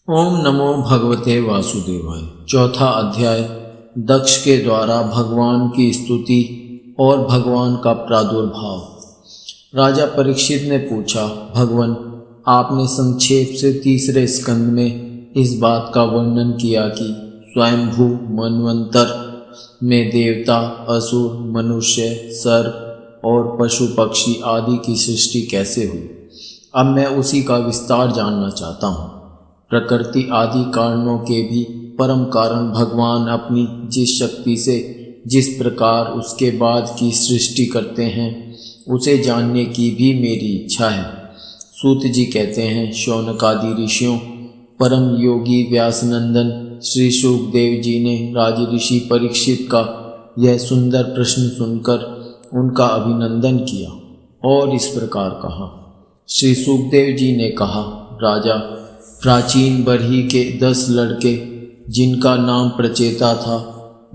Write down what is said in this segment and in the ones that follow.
ओम नमो भगवते वासुदेवाय। चौथा अध्याय, दक्ष के द्वारा भगवान की स्तुति और भगवान का प्रादुर्भाव। राजा परीक्षित ने पूछा, भगवान, आपने संक्षेप से तीसरे स्कंद में इस बात का वर्णन किया कि स्वयंभू मनवंतर में देवता, असुर, मनुष्य, सर्प और पशु पक्षी आदि की सृष्टि कैसे हुई। अब मैं उसी का विस्तार जानना चाहता हूँ। प्रकृति आदि कारणों के भी परम कारण भगवान अपनी जिस शक्ति से जिस प्रकार उसके बाद की सृष्टि करते हैं उसे जानने की भी मेरी इच्छा है। सूत जी कहते हैं, शौनकादि ऋषियों, परम योगी व्यासनंदन श्री सुखदेव जी ने राजऋषि परीक्षित का यह सुंदर प्रश्न सुनकर उनका अभिनंदन किया और इस प्रकार कहा। श्री सुखदेव जी ने कहा, राजा, प्राचीन बरही के 10 लड़के जिनका नाम प्रचेता था,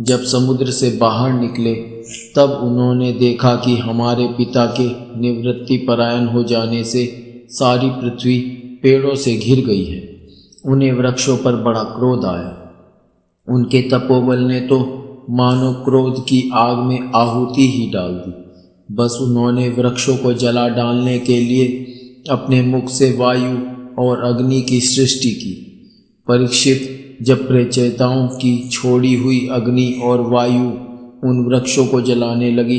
जब समुद्र से बाहर निकले तब उन्होंने देखा कि हमारे पिता के निवृत्ति परायण हो जाने से सारी पृथ्वी पेड़ों से घिर गई है। उन्हें वृक्षों पर बड़ा क्रोध आया। उनके तपोबल ने तो मानो क्रोध की आग में आहुति ही डाल दी। बस उन्होंने वृक्षों को जला डालने के लिए अपने मुख से वायु और अग्नि की सृष्टि की। परीक्षित, जब प्रचेताओं की छोड़ी हुई अग्नि और वायु उन वृक्षों को जलाने लगी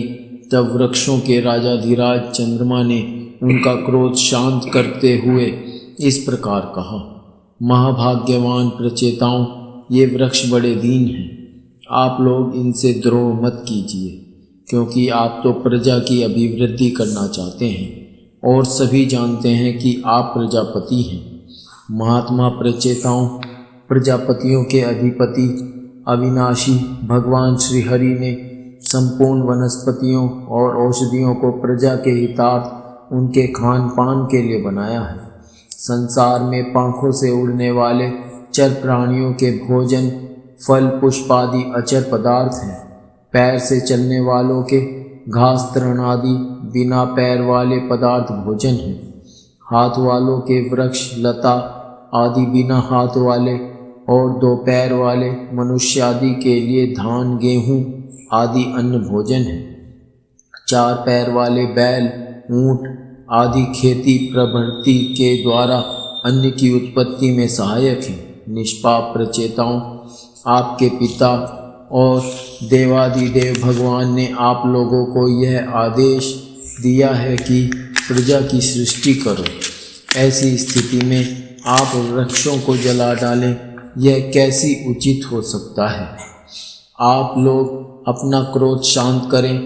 तब वृक्षों के राजाधिराज चंद्रमा ने उनका क्रोध शांत करते हुए इस प्रकार कहा, महाभाग्यवान प्रचेताओं, ये वृक्ष बड़े दीन हैं। आप लोग इनसे द्रोह मत कीजिए, क्योंकि आप तो प्रजा की अभिवृद्धि करना चाहते हैं और सभी जानते हैं कि आप प्रजापति हैं। महात्मा प्रचेताओं, प्रजापतियों के अधिपति अविनाशी भगवान श्री हरि ने संपूर्ण वनस्पतियों और औषधियों को प्रजा के हितार्थ उनके खान पान के लिए बनाया है। संसार में पंखों से उड़ने वाले चर प्राणियों के भोजन फल पुष्प आदि अचर पदार्थ हैं। पैर से चलने वालों के घास तृण आदि बिना पैर वाले पदार्थ भोजन हैं। हाथ वालों के वृक्ष लता आदि बिना हाथ वाले और 2 पैर वाले मनुष्य आदि के लिए धान गेहूँ आदि अन्न भोजन है। 4 पैर वाले बैल, ऊंट आदि खेती प्रवृत्ति के द्वारा अन्न की उत्पत्ति में सहायक हैं। निष्पाप प्रचेताओं, आपके पिता और देवादिदेव भगवान ने आप लोगों को यह आदेश दिया है कि प्रजा की सृष्टि करो। ऐसी स्थिति में आप वृक्षों को जला डालें, यह कैसी उचित हो सकता है। आप लोग अपना क्रोध शांत करें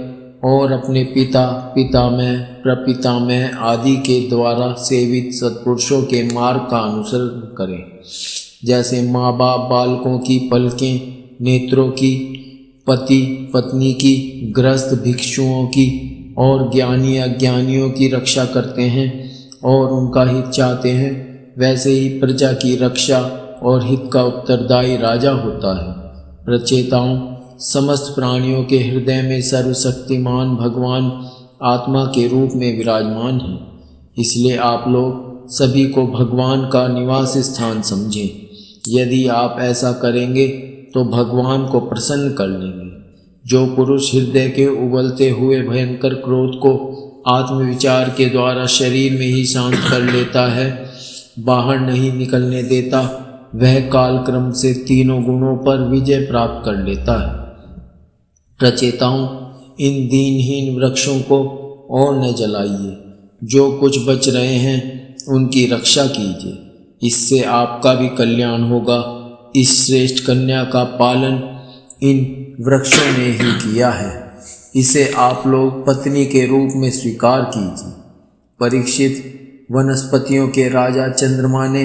और अपने पिता, पितामह, प्रपितामह आदि के द्वारा सेवित सत्पुरुषों के मार्ग का अनुसरण करें। जैसे माँ बाप बालकों की पलकें, नेत्रों की, पति पत्नी की, गृहस्थ भिक्षुओं की और ज्ञानी अज्ञानियों की रक्षा करते हैं और उनका हित चाहते हैं, वैसे ही प्रजा की रक्षा और हित का उत्तरदायी राजा होता है। प्रचेताओं, समस्त प्राणियों के हृदय में सर्वशक्तिमान भगवान आत्मा के रूप में विराजमान है। इसलिए आप लोग सभी को भगवान का निवास स्थान समझें। यदि आप ऐसा करेंगे तो भगवान को प्रसन्न कर लेंगे। जो पुरुष हृदय के उबलते हुए भयंकर क्रोध को आत्मविचार के द्वारा शरीर में ही शांत कर लेता है, बाहर नहीं निकलने देता, वह कालक्रम से तीनों गुणों पर विजय प्राप्त कर लेता है। प्रचेताओं, इन दीनहीन वृक्षों को और न जलाइए। जो कुछ बच रहे हैं उनकी रक्षा कीजिए, इससे आपका भी कल्याण होगा। इस श्रेष्ठ कन्या का पालन इन वृक्षों ने ही किया है, इसे आप लोग पत्नी के रूप में स्वीकार कीजिए। परीक्षित, वनस्पतियों के राजा चंद्रमा ने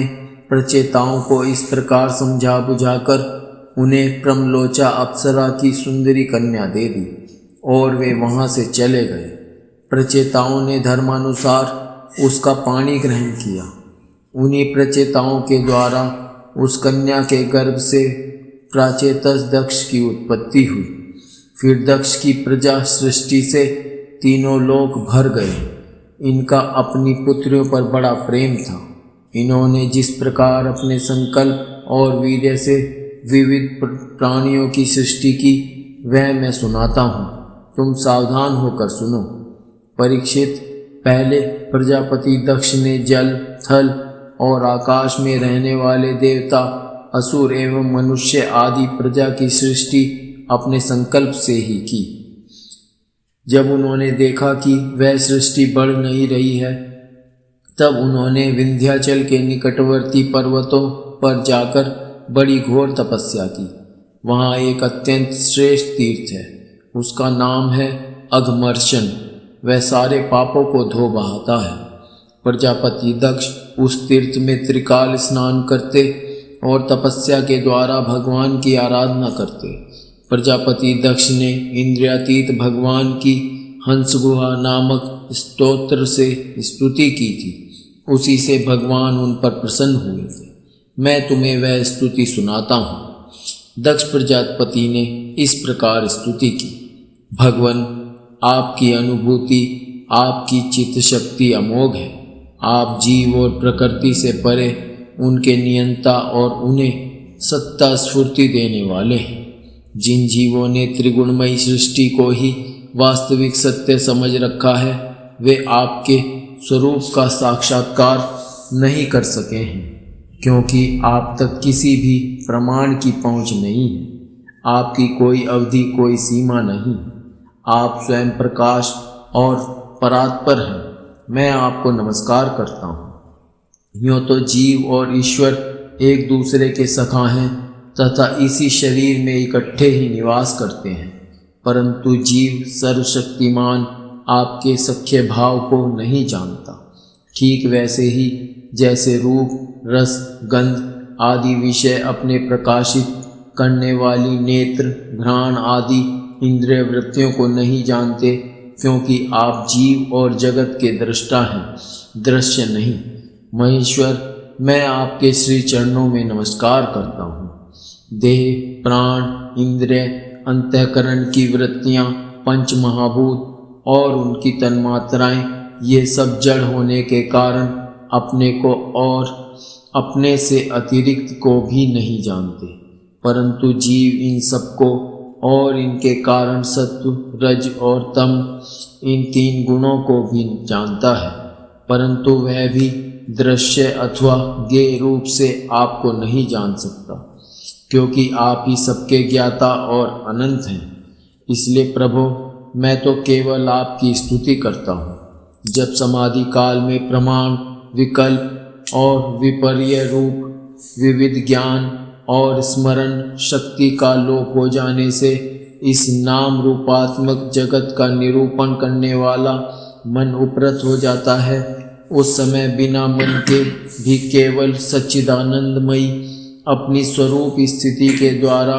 प्रचेताओं को इस प्रकार समझा बुझाकर उन्हें प्रमलोचा अप्सरा की सुंदरी कन्या दे दी और वे वहां से चले गए। प्रचेताओं ने धर्मानुसार उसका पानी ग्रहण किया। उन्हीं प्रचेताओं के द्वारा उस कन्या के गर्भ से प्राचेतस दक्ष की उत्पत्ति हुई। फिर दक्ष की प्रजा सृष्टि से तीनों लोक भर गए। इनका अपनी पुत्रियों पर बड़ा प्रेम था। इन्होंने जिस प्रकार अपने संकल्प और वीर्य से विविध प्राणियों की सृष्टि की वह मैं सुनाता हूँ, तुम सावधान होकर सुनो। परीक्षित, पहले प्रजापति दक्ष ने जल, थल और आकाश में रहने वाले देवता, असुर एवं मनुष्य आदि प्रजा की सृष्टि अपने संकल्प से ही की। जब उन्होंने देखा कि वह सृष्टि बढ़ नहीं रही है, तब उन्होंने विंध्याचल के निकटवर्ती पर्वतों पर जाकर बड़ी घोर तपस्या की। वहाँ एक अत्यंत श्रेष्ठ तीर्थ है, उसका नाम है अघमर्षण। वह सारे पापों को धो बहाता है। प्रजापति दक्ष उस तीर्थ में त्रिकाल स्नान करते और तपस्या के द्वारा भगवान की आराधना करते। प्रजापति दक्ष ने इंद्रियातीत भगवान की हंसगुहा नामक स्तोत्र से स्तुति की थी। उसी से भगवान उन पर प्रसन्न हुए थे। मैं तुम्हें वह स्तुति सुनाता हूँ। दक्ष प्रजापति ने इस प्रकार स्तुति की। भगवान, आपकी अनुभूति, आपकी चित्त शक्ति अमोघ है। आप जीव और प्रकृति से परे उनके नियंता और उन्हें सत्ता स्फूर्ति देने वाले हैं। जिन जीवों ने त्रिगुणमयी सृष्टि को ही वास्तविक सत्य समझ रखा है, वे आपके स्वरूप का साक्षात्कार नहीं कर सके हैं, क्योंकि आप तक किसी भी प्रमाण की पहुंच नहीं है। आपकी कोई अवधि, कोई सीमा नहीं। आप स्वयं प्रकाश और परात्पर हैं। मैं आपको नमस्कार करता हूँ। यूँ तो जीव और ईश्वर एक दूसरे के सखा हैं तथा इसी शरीर में इकट्ठे ही निवास करते हैं, परंतु जीव सर्वशक्तिमान आपके सख्य भाव को नहीं जानता। ठीक वैसे ही जैसे रूप, रस, गंध आदि विषय अपने प्रकाशित करने वाली नेत्र, घ्राण आदि इंद्रिय वृत्तियों को नहीं जानते, क्योंकि आप जीव और जगत के दृष्टा हैं, दृश्य नहीं। महेश्वर, मैं आपके श्री चरणों में नमस्कार करता हूँ। देह, प्राण, इंद्रिय, अंतःकरण की वृत्तियाँ, पंच महाभूत और उनकी तन्मात्राएं, ये सब जड़ होने के कारण अपने को और अपने से अतिरिक्त को भी नहीं जानते, परंतु जीव इन सबको और इनके कारण सत्व, रज और तम इन तीन गुणों को भी जानता है, परंतु वह भी दृश्य अथवा ज्ञेय रूप से आपको नहीं जान सकता, क्योंकि आप ही सबके ज्ञाता और अनंत हैं। इसलिए प्रभु, मैं तो केवल आपकी स्तुति करता हूँ। जब समाधि काल में प्रमाण, विकल्प और विपर्य रूप विविध ज्ञान और स्मरण शक्ति का लोप हो जाने से इस नाम रूपात्मक जगत का निरूपण करने वाला मन उपरत हो जाता है, उस समय बिना मन के भी केवल सच्चिदानंदमयी अपनी स्वरूप स्थिति के द्वारा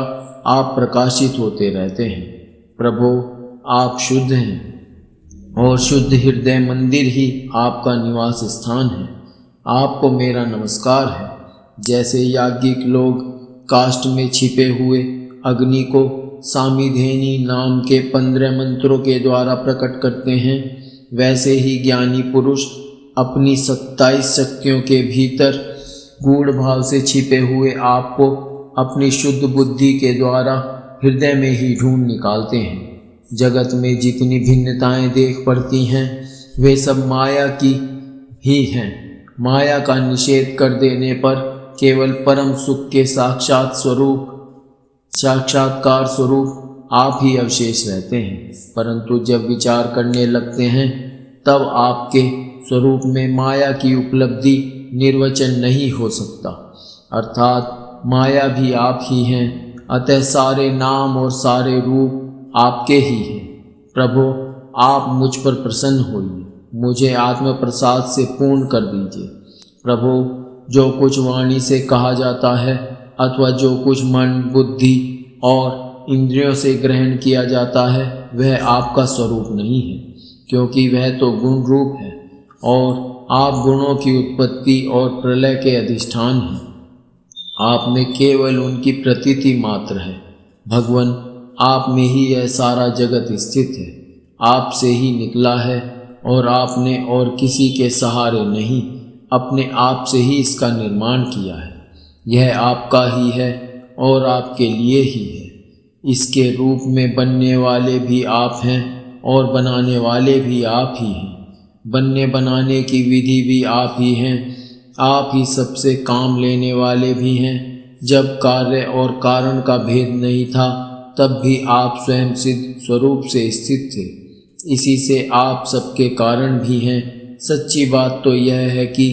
आप प्रकाशित होते रहते हैं। प्रभु, आप शुद्ध हैं और शुद्ध हृदय मंदिर ही आपका निवास स्थान है। आपको मेरा नमस्कार है। जैसे याज्ञिक लोग काष्ठ में छिपे हुए अग्नि को सामीधेनी नाम के 15 मंत्रों के द्वारा प्रकट करते हैं, वैसे ही ज्ञानी पुरुष अपनी 27 शक्तियों के भीतर गूढ़ भाव से छिपे हुए आपको अपनी शुद्ध बुद्धि के द्वारा हृदय में ही ढूंढ निकालते हैं। जगत में जितनी भिन्नताएं देख पड़ती हैं, वे सब माया की ही हैं। माया का निषेध कर देने पर केवल परम सुख के साक्षात्कार स्वरूप आप ही अवशेष रहते हैं, परंतु जब विचार करने लगते हैं तब आपके स्वरूप में माया की उपलब्धि निर्वचन नहीं हो सकता, अर्थात माया भी आप ही हैं। अतः सारे नाम और सारे रूप आपके ही हैं। प्रभु, आप मुझ पर प्रसन्न होइए, मुझे आत्म प्रसाद से पूर्ण कर दीजिए। प्रभु, जो कुछ वाणी से कहा जाता है अथवा जो कुछ मन, बुद्धि और इंद्रियों से ग्रहण किया जाता है, वह आपका स्वरूप नहीं है, क्योंकि वह तो गुण रूप है और आप गुणों की उत्पत्ति और प्रलय के अधिष्ठान हैं। आप में केवल उनकी प्रतीति मात्र है। भगवान, आप में ही यह सारा जगत स्थित है, आपसे ही निकला है और आपने और किसी के सहारे नहीं अपने आप से ही इसका निर्माण किया है। यह आपका ही है और आपके लिए ही है। इसके रूप में बनने वाले भी आप हैं और बनाने वाले भी आप ही हैं। बनने बनाने की विधि भी आप ही हैं। आप ही सबसे काम लेने वाले भी हैं। जब कार्य और कारण का भेद नहीं था तब भी आप स्वयं सिद्ध स्वरूप से स्थित थे। इसी से आप सबके कारण भी हैं। सच्ची बात तो यह है कि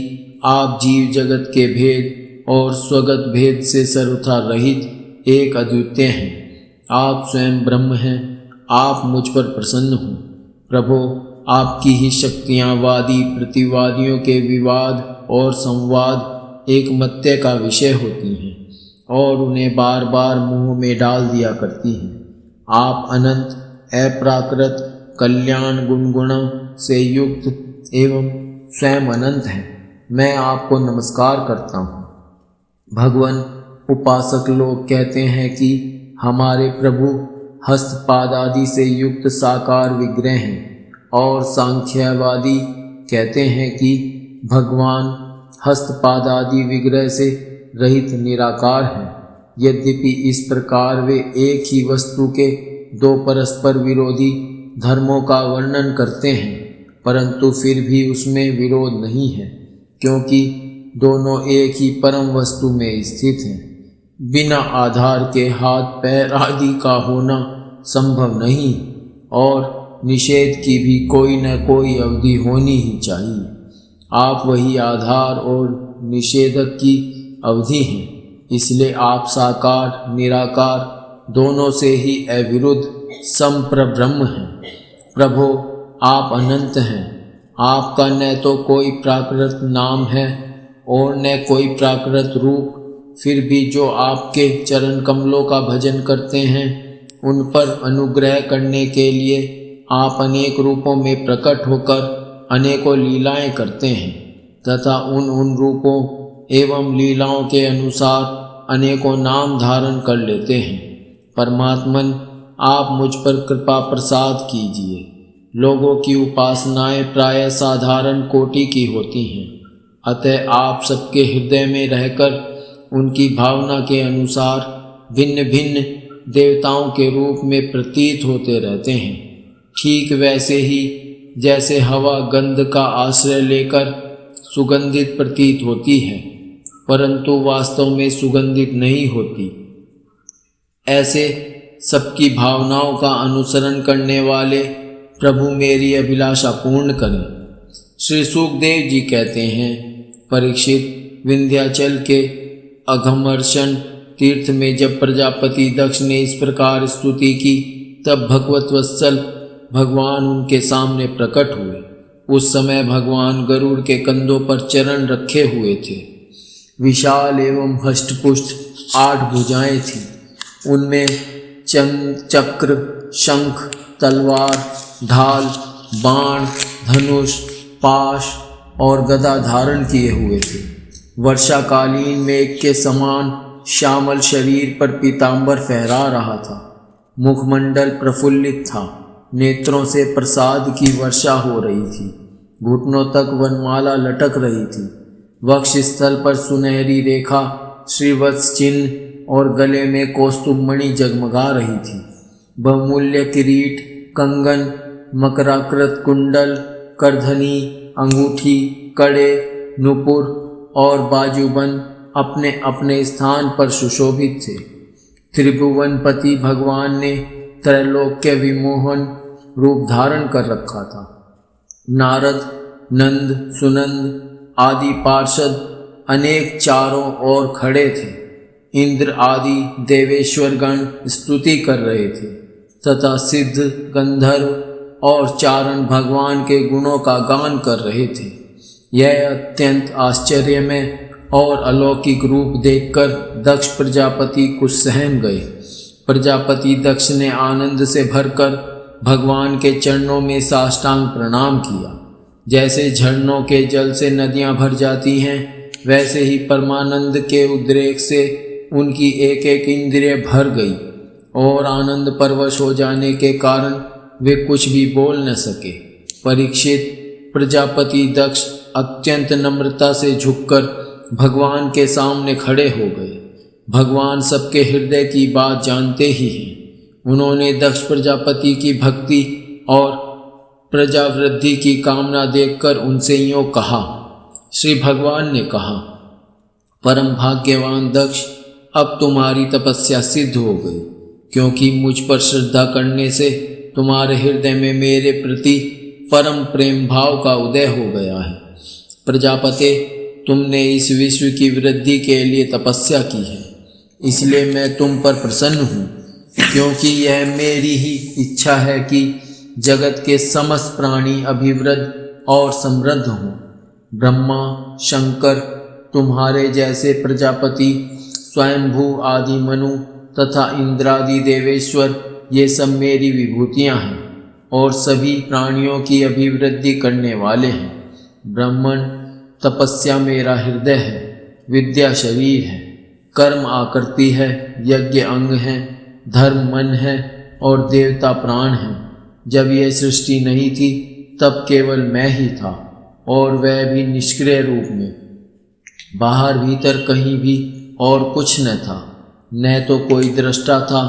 आप जीव जगत के भेद और स्वगत भेद से सर्वथा रहित एक अद्वितीय हैं। आप स्वयं ब्रह्म हैं। आप मुझ पर प्रसन्न हो प्रभो। आपकी ही शक्तियाँ वादी प्रतिवादियों के विवाद और संवाद एक मत्य का विषय होती हैं और उन्हें बार बार मुंह में डाल दिया करती हैं। आप अनंत, अप्राकृत, कल्याण गुणगुणों से युक्त एवं स्वयं अनंत हैं। मैं आपको नमस्कार करता हूँ। भगवान उपासक लोग कहते हैं कि हमारे प्रभु हस्तपाद आदि से युक्त साकार विग्रह हैं और सांख्यवादी कहते हैं कि भगवान हस्तपाद आदि विग्रह से रहित निराकार हैं। यद्यपि इस प्रकार वे एक ही वस्तु के दो परस्पर विरोधी धर्मों का वर्णन करते हैं, परंतु फिर भी उसमें विरोध नहीं है, क्योंकि दोनों एक ही परम वस्तु में स्थित हैं। बिना आधार के हाथ पैर आदि का होना संभव नहीं और निषेध की भी कोई न कोई अवधि होनी ही चाहिए। आप वही आधार और निषेधक की अवधि हैं। इसलिए आप साकार निराकार दोनों से ही अविरुद्ध संप्रब्रह्म हैं। प्रभो, आप अनंत हैं। आपका न तो कोई प्राकृत नाम है और न कोई प्राकृत रूप। फिर भी जो आपके चरण कमलों का भजन करते हैं उन पर अनुग्रह करने के लिए आप अनेक रूपों में प्रकट होकर अनेकों लीलाएं करते हैं तथा उन रूपों एवं लीलाओं के अनुसार अनेकों नाम धारण कर लेते हैं। परमात्मन, आप मुझ पर कृपा प्रसाद कीजिए। लोगों की उपासनाएं प्रायः साधारण कोटि की होती हैं, अतः आप सबके हृदय में रहकर उनकी भावना के अनुसार भिन्न भिन्न देवताओं के रूप में प्रतीत होते रहते हैं। ठीक वैसे ही जैसे हवा गंध का आश्रय लेकर सुगंधित प्रतीत होती है परंतु वास्तव में सुगंधित नहीं होती, ऐसे सबकी भावनाओं का अनुसरण करने वाले प्रभु मेरी अभिलाषा पूर्ण करें। श्री सुखदेव जी कहते हैं, परीक्षित, विंध्याचल के अघमर्षण तीर्थ में जब प्रजापति दक्ष ने इस प्रकार स्तुति की तब भगवत वत्सल भगवान उनके सामने प्रकट हुए। उस समय भगवान गरुड़ के कंधों पर चरण रखे हुए थे। विशाल एवं हष्टपुष्ट 8 भुजाएं थीं। उनमें चक्र, शंख, तलवार, ढाल, बाण, धनुष, पाश और गदा धारण किए हुए थे। वर्षाकालीन मेघ के समान श्यामल शरीर पर पीतांबर फहरा रहा था। मुखमंडल प्रफुल्लित था। नेत्रों से प्रसाद की वर्षा हो रही थी। घुटनों तक वनमाला लटक रही थी। वक्ष स्थल पर सुनहरी रेखा, श्रीवत्स चिन्ह और गले में कौस्तुभमणि जगमगा रही थी। बहुमूल्य किरीट, कंगन, मकराकृत कुंडल, करधनी, अंगूठी, कड़े, नुपुर और बाजूबंद अपने अपने स्थान पर सुशोभित थे। त्रिभुवनपति भगवान ने त्रैलोक्य विमोहन रूप धारण कर रखा था। नारद, नंद, सुनंद आदि पार्षद अनेक चारों ओर खड़े थे। इंद्र आदि देवेश्वरगण स्तुति कर रहे थे तथा सिद्ध, गंधर्व और चारण भगवान के गुणों का गान कर रहे थे। यह अत्यंत आश्चर्यमय और अलौकिक रूप देखकर दक्ष प्रजापति कुछ सहम गए। प्रजापति दक्ष ने आनंद से भरकर भगवान के चरणों में साष्टांग प्रणाम किया। जैसे झरनों के जल से नदियां भर जाती हैं, वैसे ही परमानंद के उद्रेक से उनकी एक एक इंद्रिय भर गई और आनंद परवश हो जाने के कारण वे कुछ भी बोल न सके। परीक्षित, प्रजापति दक्ष अत्यंत नम्रता से झुककर भगवान के सामने खड़े हो गए। भगवान सबके हृदय की बात जानते ही हैं। उन्होंने दक्ष प्रजापति की भक्ति और प्रजावृद्धि की कामना देखकर उनसे यूँ कहा। श्री भगवान ने कहा, परम भाग्यवान दक्ष, अब तुम्हारी तपस्या सिद्ध हो गई, क्योंकि मुझ पर श्रद्धा करने से तुम्हारे हृदय में मेरे प्रति परम प्रेम भाव का उदय हो गया है। प्रजापते, तुमने इस विश्व की वृद्धि के लिए तपस्या की है, इसलिए मैं तुम पर प्रसन्न हूँ, क्योंकि यह मेरी ही इच्छा है कि जगत के समस्त प्राणी अभिवृद्ध और समृद्ध हों। ब्रह्मा, शंकर, तुम्हारे जैसे प्रजापति, स्वयंभू आदि मनु तथा इंद्रादि देवेश्वर, ये सब मेरी विभूतियाँ हैं और सभी प्राणियों की अभिवृद्धि करने वाले हैं। ब्राह्मण, तपस्या मेरा हृदय है, विद्या शरीर है, कर्म आकृति है, यज्ञ अंग है, धर्म मन है और देवता प्राण है। जब यह सृष्टि नहीं थी तब केवल मैं ही था, और वह भी निष्क्रिय रूप में। बाहर भीतर कहीं भी और कुछ न था, न तो कोई दृष्टा था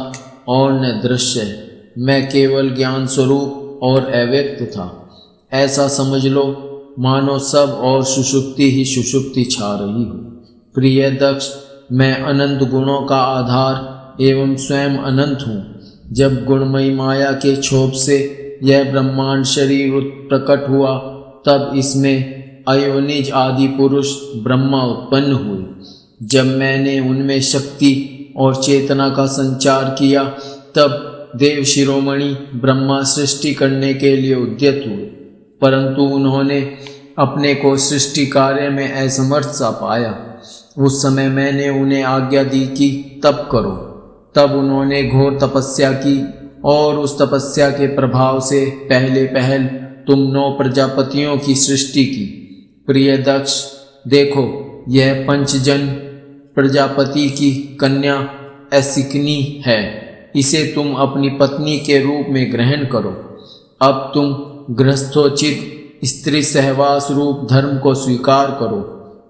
और न दृश्य। मैं केवल ज्ञान स्वरूप और अव्यक्त था। ऐसा समझ लो मानो सब और सुषुप्ति ही सुषुप्ति छा रही हो। प्रिय दक्ष, मैं अनंत गुणों का आधार एवं स्वयं अनंत हूँ। जब गुणमयी माया के क्षोभ से यह ब्रह्मांड शरीर प्रकट हुआ, तब इसमें अयोनिज आदि पुरुष ब्रह्मा उत्पन्न हुए। जब मैंने उनमें शक्ति और चेतना का संचार किया, तब देव शिरोमणि ब्रह्मा सृष्टि करने के लिए उद्यत हुए, परंतु उन्होंने अपने को सृष्टि कार्य में असमर्थ सा पाया। उस समय मैंने उन्हें आज्ञा दी कि तप करो। तब उन्होंने घोर तपस्या की और उस तपस्या के प्रभाव से पहले पहल तुम 9 प्रजापतियों की सृष्टि की। प्रिय दक्ष, देखो, यह पंचजन प्रजापति की कन्या असिकनी है। इसे तुम अपनी पत्नी के रूप में ग्रहण करो। अब तुम गृहस्थोचित स्त्री सहवास रूप धर्म को स्वीकार करो।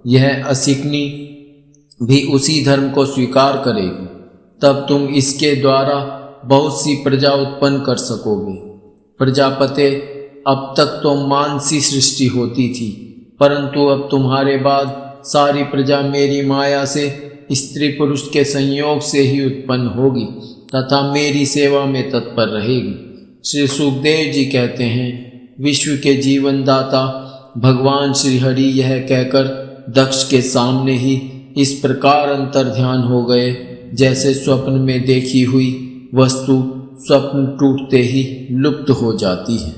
यह असिकनी भी उसी धर्म को स्वीकार करेगी, तब तुम इसके द्वारा बहुत सी प्रजा उत्पन्न कर सकोगे। प्रजापते, अब तक तो मानसी सृष्टि होती थी, परंतु अब तुम्हारे बाद सारी प्रजा मेरी माया से स्त्री पुरुष के संयोग से ही उत्पन्न होगी तथा मेरी सेवा में तत्पर रहेगी। श्री सुखदेव जी कहते हैं, विश्व के जीवन दाता भगवान श्री हरि यह कहकर दक्ष के सामने ही इस प्रकार अंतर ध्यान हो गए, जैसे स्वप्न में देखी हुई वस्तु स्वप्न टूटते ही लुप्त हो जाती है।